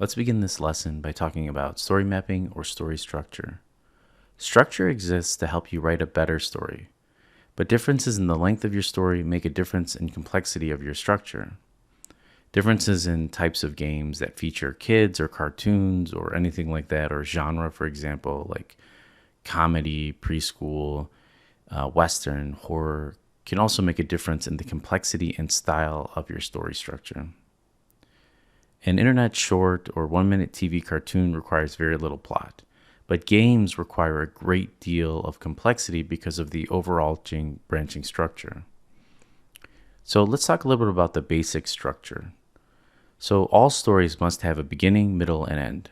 Let's begin this lesson by talking about story mapping or story structure. Structure exists to help you write a better story, but differences in the length of your story make a difference in complexity of your structure. Differences in types of games that feature kids or cartoons or anything like that, or genre, for example, like comedy, preschool, western, horror, can also make a difference in the complexity and style of your story structure. An internet short or 1 minute TV cartoon requires very little plot, but games require a great deal of complexity because of the overarching branching structure. So let's talk a little bit about the basic structure. So all stories must have a beginning, middle, and end.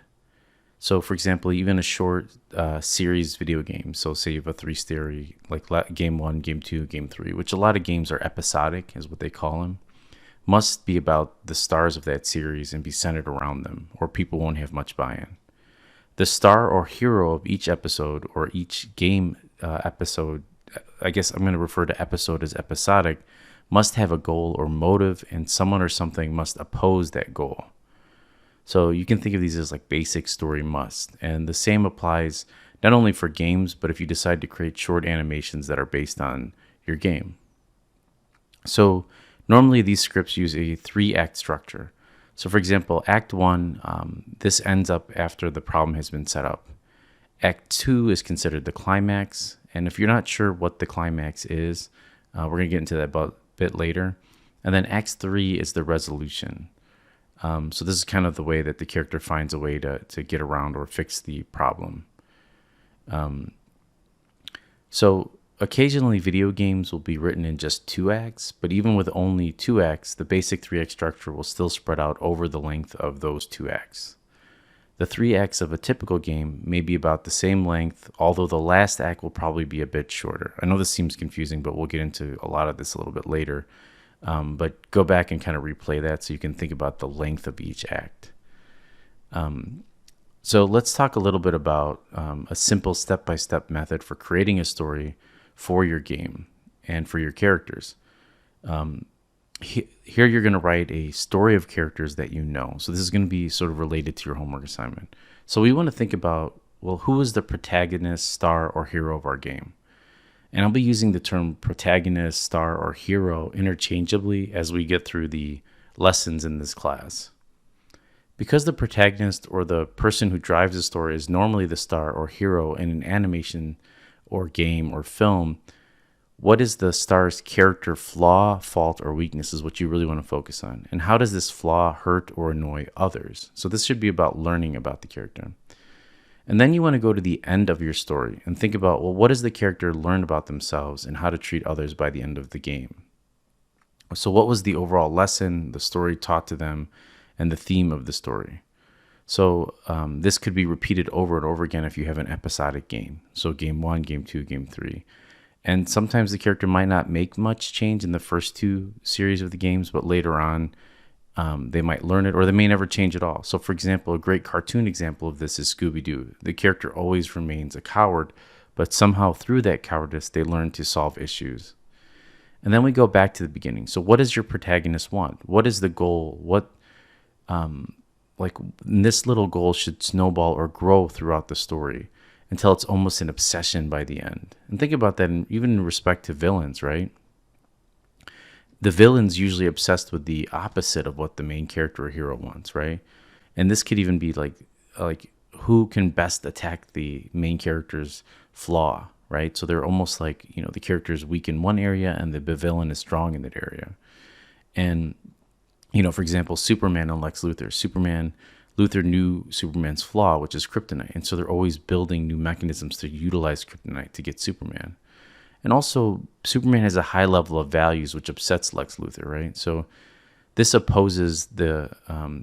So for example, even a short series video game, so say you have a three-story, like game 1, game 2, game 3, which a lot of games are episodic, is what they call them, must be about the stars of that series and be centered around them, or people won't have much buy-in. The star or hero of each episode or each game episode, I guess I'm going to refer to episode as episodic, must have a goal or motive, and someone or something must oppose that goal. So you can think of these as like basic story must. And the same applies not only for games, but if you decide to create short animations that are based on your game. So normally these scripts use a 3-act structure. So for example, Act 1, this ends up after the problem has been set up. Act 2 is considered the climax. And if you're not sure what the climax is, we're going to get into that a bit later. And then Act 3 is the resolution. So this is kind of the way that the character finds a way to get around or fix the problem. So occasionally video games will be written in just 2 acts, but even with only 2 acts, the basic 3-act structure will still spread out over the length of those 2 acts. The 3 acts of a typical game may be about the same length, although the last act will probably be a bit shorter. I know this seems confusing, but we'll get into a lot of this a little bit later. But go back and kind of replay that so you can think about the length of each act. So let's talk a little bit about a simple step-by-step method for creating a story for your game and for your characters. Here you're going to write a story of characters that you know. So this is going to be sort of related to your homework assignment. So we want to think about, well, who is the protagonist, star, or hero of our game? And I'll be using the term protagonist, star, or hero interchangeably as we get through the lessons in this class. Because the protagonist or the person who drives the story is normally the star or hero in an animation or game or film, what is the star's character flaw, fault, or weakness is what you really want to focus on. And how does this flaw hurt or annoy others? So this should be about learning about the character. And then you want to go to the end of your story and think about, well, what does the character learn about themselves and how to treat others by the end of the game? So what was the overall lesson, the story taught to them, and the theme of the story? So this could be repeated over and over again if you have an episodic game. So game 1, game 2, game 3. And sometimes the character might not make much change in the first 2 series of the games, but later on, they might learn it, or they may never change at all. So for example, a great cartoon example of this is Scooby-Doo. The character always remains a coward, but somehow through that cowardice, they learn to solve issues. And then we go back to the beginning. So what does your protagonist want? What is the goal? This little goal should snowball or grow throughout the story until it's almost an obsession by the end. And think about that even in respect to villains, right? The villain's usually obsessed with the opposite of what the main character or hero wants, right? And this could even be like who can best attack the main character's flaw, right? So they're almost like, the character is weak in one area and the villain is strong in that area. And, for example, Superman and Lex Luthor. Luthor knew Superman's flaw, which is kryptonite. And so they're always building new mechanisms to utilize kryptonite to get Superman. And also, Superman has a high level of values, which upsets Lex Luthor, right? So this opposes the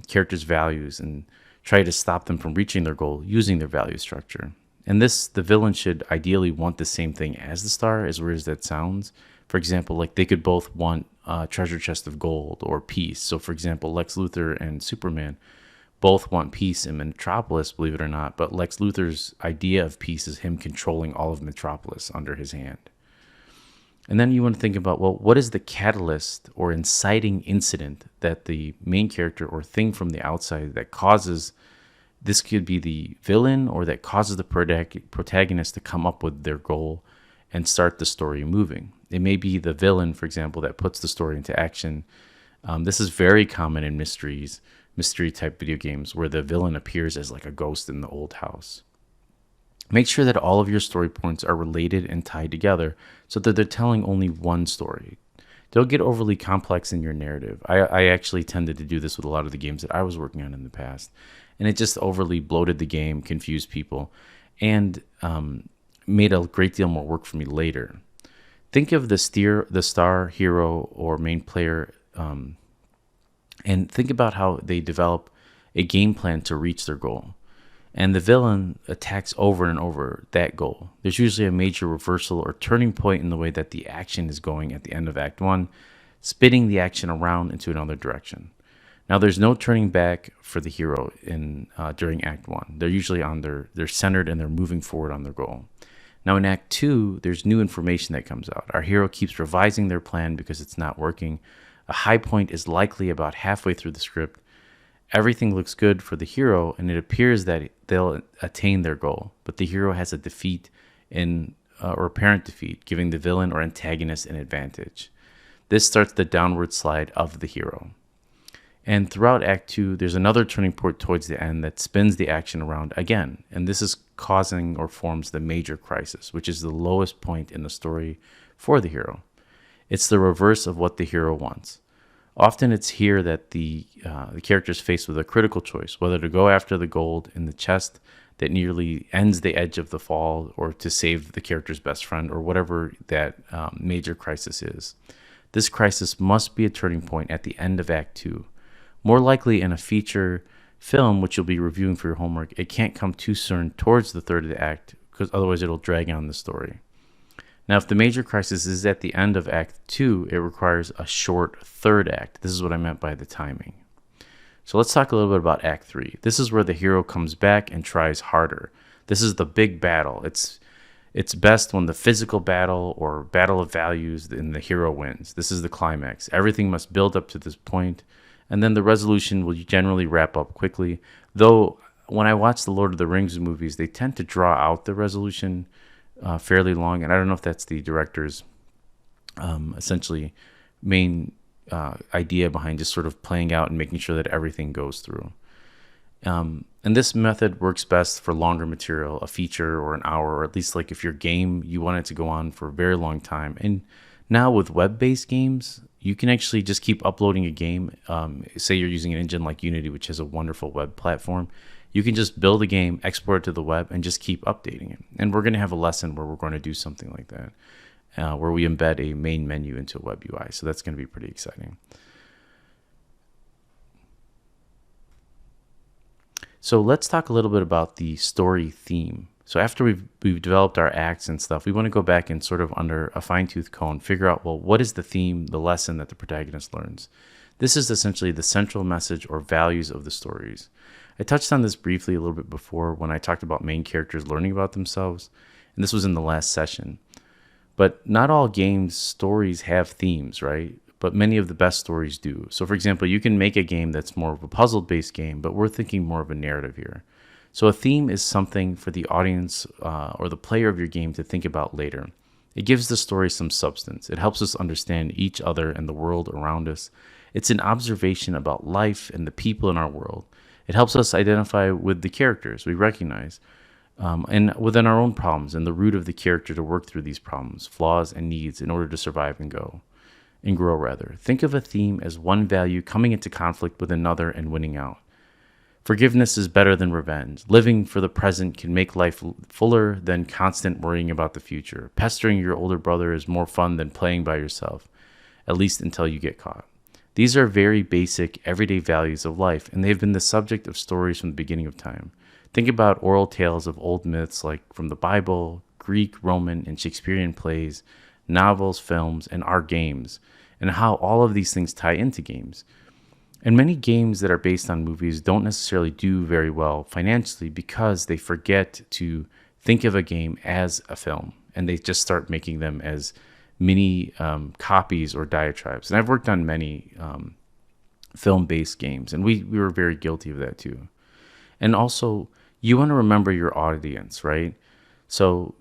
character's values and try to stop them from reaching their goal using their value structure. And the villain should ideally want the same thing as the star, as weird as that sounds. For example, like they could both want a treasure chest of gold or peace. So for example, Lex Luthor and Superman both want peace in Metropolis, believe it or not. But Lex Luthor's idea of peace is him controlling all of Metropolis under his hand. And then you want to think about, well, what is the catalyst or inciting incident that the main character or thing from the outside that causes this could be the villain or that causes the protagonist to come up with their goal and start the story moving. It may be the villain, for example, that puts the story into action. This is very common in mystery type video games where the villain appears as like a ghost in the old house. Make sure that all of your story points are related and tied together so that they're telling only one story. Don't get overly complex in your narrative. I actually tended to do this with a lot of the games that I was working on in the past. And it just overly bloated the game, confused people, and made a great deal more work for me later. Think of the star hero or main player, and think about how they develop a game plan to reach their goal. And the villain attacks over and over that goal. There's usually a major reversal or turning point in the way that the action is going at the end of Act 1, spinning the action around into another direction. Now, there's no turning back for the hero during Act 1. They're usually they're centered and they're moving forward on their goal. Now, in Act 2, there's new information that comes out. Our hero keeps revising their plan because it's not working. A high point is likely about halfway through the script. Everything looks good for the hero, and it appears that they'll attain their goal. But the hero has a defeat or apparent defeat, giving the villain or antagonist an advantage. This starts the downward slide of the hero. And throughout Act 2, there's another turning point towards the end that spins the action around again. And this is causing or forms the major crisis, which is the lowest point in the story for the hero. It's the reverse of what the hero wants. Often it's here that the character is faced with a critical choice, whether to go after the gold in the chest that nearly ends the edge of the fall, or to save the character's best friend, or whatever that major crisis is. This crisis must be a turning point at the end of Act 2. More likely in a feature film, which you'll be reviewing for your homework, it can't come too soon towards the third of the act, because otherwise it'll drag on the story. Now, if the major crisis is at the end of Act 2, it requires a short third act. This is what I meant by the timing. So let's talk a little bit about Act 3. This is where the hero comes back and tries harder. This is the big battle. It's best when the physical battle or battle of values and the hero wins. This is the climax. Everything must build up to this point, and then the resolution will generally wrap up quickly. Though when I watch the Lord of the Rings movies, they tend to draw out the resolution fairly long, and I don't know if that's the director's essentially main idea behind just sort of playing out and making sure that everything goes through. And this method works best for longer material, a feature or an hour, or at least like if your game, you want it to go on for a very long time. And now with web-based games, you can actually just keep uploading a game. Say you're using an engine like Unity, which has a wonderful web platform. You can just build a game, export it to the web, and just keep updating it. And we're going to have a lesson where we're going to do something like that, where we embed a main menu into a web UI. So that's going to be pretty exciting. So let's talk a little bit about the story theme. So after we've developed our acts and stuff, we want to go back and sort of under a fine-tooth comb, figure out, well, what is the theme, the lesson that the protagonist learns? This is essentially the central message or values of the stories. I touched on this briefly a little bit before when I talked about main characters learning about themselves, and this was in the last session. But not all games' stories have themes, right? But many of the best stories do. So for example, you can make a game that's more of a puzzle-based game, but we're thinking more of a narrative here. So a theme is something for the audience or the player of your game to think about later. It gives the story some substance. It helps us understand each other and the world around us. It's an observation about life and the people in our world. It helps us identify with the characters we recognize and within our own problems and the root of the character to work through these problems, flaws, and needs in order to survive and grow rather. Think of a theme as one value coming into conflict with another and winning out. Forgiveness is better than revenge. Living for the present can make life fuller than constant worrying about the future. Pestering your older brother is more fun than playing by yourself, at least until you get caught. These are very basic, everyday values of life, and they've been the subject of stories from the beginning of time. Think about oral tales of old myths like from the Bible, Greek, Roman, and Shakespearean plays, novels, films, and our games, and how all of these things tie into games. And many games that are based on movies don't necessarily do very well financially because they forget to think of a game as a film, and they just start making them as mini copies or diatribes. And I've worked on many film-based games, and we were very guilty of that too. And also, you want to remember your audience, right? So,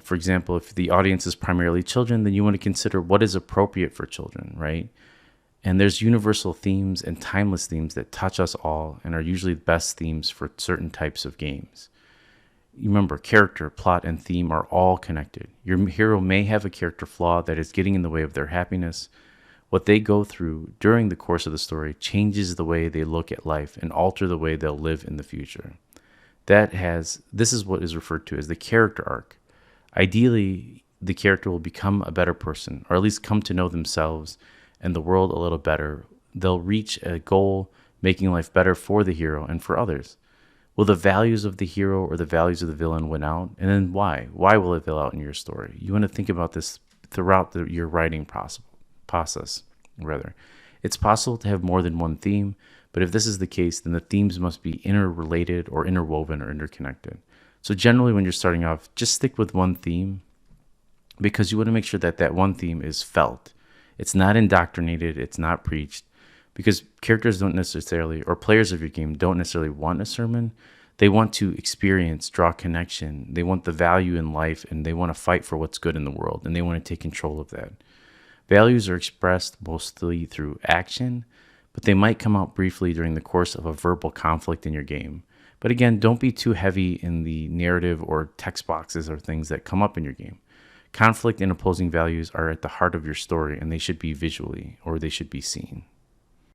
for example, if the audience is primarily children, then you want to consider what is appropriate for children, right? And there's universal themes and timeless themes that touch us all and are usually the best themes for certain types of games. You remember, character, plot, and theme are all connected. Your hero may have a character flaw that is getting in the way of their happiness. What they go through during the course of the story changes the way they look at life and alter the way they'll live in the future. This is what is referred to as the character arc. Ideally, the character will become a better person, or at least come to know themselves and the world a little better. They'll reach a goal, making life better for the hero and for others. Will the values of the hero or the values of the villain win out? And then why? Why will it win out in your story? You want to think about this throughout your writing process. It's possible to have more than one theme, but if this is the case, then the themes must be interrelated or interwoven or interconnected. So generally, when you're starting off, just stick with one theme, because you want to make sure that that one theme is felt. It's not indoctrinated. It's not preached, because characters don't necessarily, or players of your game don't necessarily want a sermon. They want to experience, draw connection. They want the value in life, and they want to fight for what's good in the world, and they want to take control of that. Values are expressed mostly through action, but they might come out briefly during the course of a verbal conflict in your game. But again, don't be too heavy in the narrative or text boxes or things that come up in your game. Conflict and opposing values are at the heart of your story, and they should be visually, or they should be seen.